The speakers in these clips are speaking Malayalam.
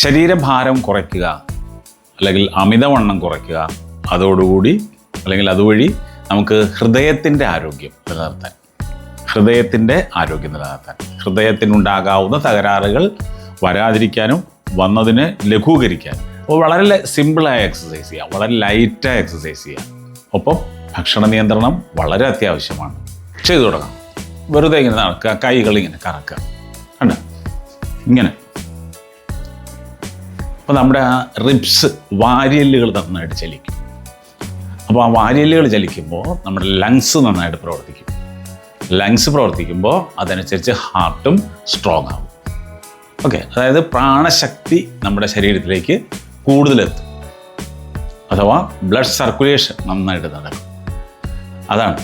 ശരീരഭാരം കുറയ്ക്കുക അല്ലെങ്കിൽ അമിതവണ്ണം കുറയ്ക്കുക, അതോടുകൂടി അല്ലെങ്കിൽ അതുവഴി നമുക്ക് ഹൃദയത്തിൻ്റെ ആരോഗ്യം നിലനിർത്താൻ ഹൃദയത്തിനുണ്ടാകാവുന്ന തകരാറുകൾ വരാതിരിക്കാനും വന്നതിനെ ലഘൂകരിക്കാനും. അപ്പോൾ വളരെ സിമ്പിളായ എക്സസൈസ് ചെയ്യുക, വളരെ ലൈറ്റായ എക്സസൈസ് ചെയ്യുക. ഒപ്പം ഭക്ഷണ നിയന്ത്രണം വളരെ അത്യാവശ്യമാണ്. ചെയ്തു തുടങ്ങാം. വെറുതെ ഇങ്ങനെ നടക്കുക, കൈകൾ ഇങ്ങനെ കറക്കുക, കണ്ട ഇങ്ങനെ. അപ്പോൾ നമ്മുടെ ആ റിബ്സ്, വാരിയെല്ലുകൾ നന്നായിട്ട് ചലിക്കും. അപ്പോൾ ആ വാരിയെല്ലുകൾ ചലിക്കുമ്പോൾ നമ്മുടെ ലങ്സ് നന്നായിട്ട് പ്രവർത്തിക്കും. ലങ്സ് പ്രവർത്തിക്കുമ്പോൾ അതനുസരിച്ച് ഹാർട്ടും സ്ട്രോങ് ആവും. ഓക്കെ, അതായത് പ്രാണശക്തി നമ്മുടെ ശരീരത്തിലേക്ക് കൂടുതലെത്തും, അഥവാ ബ്ലഡ് സർക്കുലേഷൻ നന്നായിട്ട് നടക്കും. അതാണ്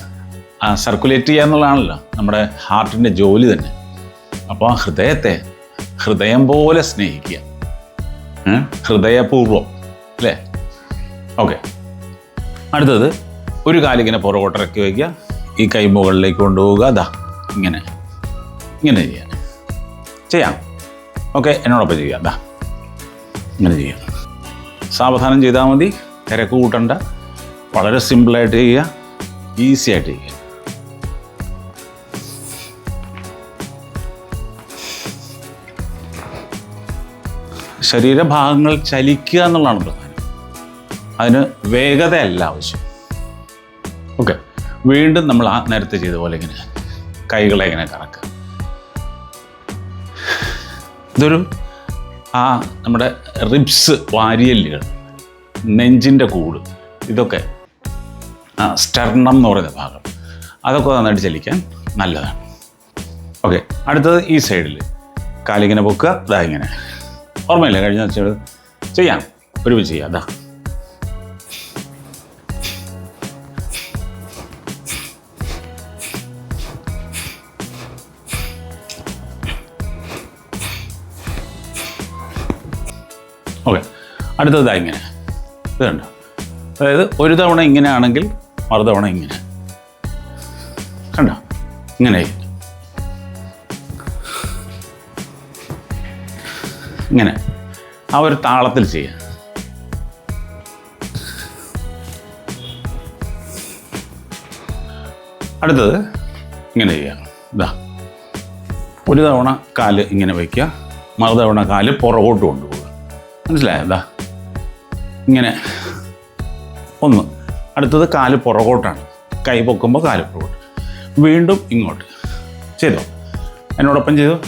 ആ സർക്കുലേറ്റ് ചെയ്യുക എന്നുള്ളതാണല്ലോ നമ്മുടെ ഹാർട്ടിൻ്റെ ജോലി തന്നെ. അപ്പോൾ ആ ഹൃദയത്തെ ഹൃദയം പോലെ സ്നേഹിക്കുക, ഹൃദയപൂർവ്വം, അല്ലേ? ഓക്കെ, അടുത്തത് ഒരു കാലിങ്ങനെ പുറകോട്ടിറക്കി വയ്ക്കുക, ഈ കൈ മുകളിലേക്ക് കൊണ്ടുപോവുക. അതാ ഇങ്ങനെ ചെയ്യാം. ഓക്കെ, എന്നോടൊപ്പം ചെയ്യാം. അതാ ഇങ്ങനെ ചെയ്യാം. സാവധാനം ചെയ്താൽ മതി, തിരക്ക് കൂട്ടണ്ട. വളരെ സിമ്പിളായിട്ട് ചെയ്യുക, ഈസി ആയിട്ട് ചെയ്യുക. ശരീരഭാഗങ്ങൾ ചലിക്കുക എന്നുള്ളതാണ് പ്രധാനം. അതിന് വേഗതയല്ല ആവശ്യം. ഓക്കെ, വീണ്ടും നമ്മൾ ആ നേരത്തെ ചെയ്ത പോലെ ഇങ്ങനെ കൈകളെ ഇങ്ങനെ കറക്കുക. ഇതൊരു നമ്മുടെ റിബ്സ്, വാരിയെല്ലുകൾ, നെഞ്ചിൻ്റെ കൂട്, ഇതൊക്കെ സ്റ്റെർണം എന്ന് പറയുന്ന ഭാഗം, അതൊക്കെ നന്നായിട്ട് ചലിക്കാൻ നല്ലതാണ്. ഓക്കെ, അടുത്തത് ഈ സൈഡിൽ കാലിങ്ങനെ പൊക്കുക. ഇതാ ഇങ്ങനെ, ഓർമ്മയില്ല കഴിഞ്ഞ ചെയ്യാം, ഒരുമിച്ച് ചെയ്യാം. അതാ ഓക്കെ, അടുത്തതാ ഇങ്ങനെ. ഇത് കണ്ടോ? അതായത് ഒരു തവണ ഇങ്ങനെയാണെങ്കിൽ മറുതവണ ഇങ്ങനെ, കണ്ടോ? ഇങ്ങനെ ഇങ്ങനെ ആ ഒരു താളത്തിൽ ചെയ്യുക. അടുത്തത് ഇങ്ങനെ ചെയ്യുക. ഇതാ ഒരു തവണ കാല് ഇങ്ങനെ വയ്ക്കുക, മറുതവണ കാല് പുറകോട്ട് കൊണ്ടുപോകുക. മനസ്സിലായോ? എന്താ ഇങ്ങനെ ഒന്ന്. അടുത്തത് കാല് പുറകോട്ടാണ്, കൈ പൊക്കുമ്പോൾ കാല് പുറകോട്ട്, വീണ്ടും ഇങ്ങോട്ട്. ചെയ്തോ? എന്നോടൊപ്പം ചെയ്തോ?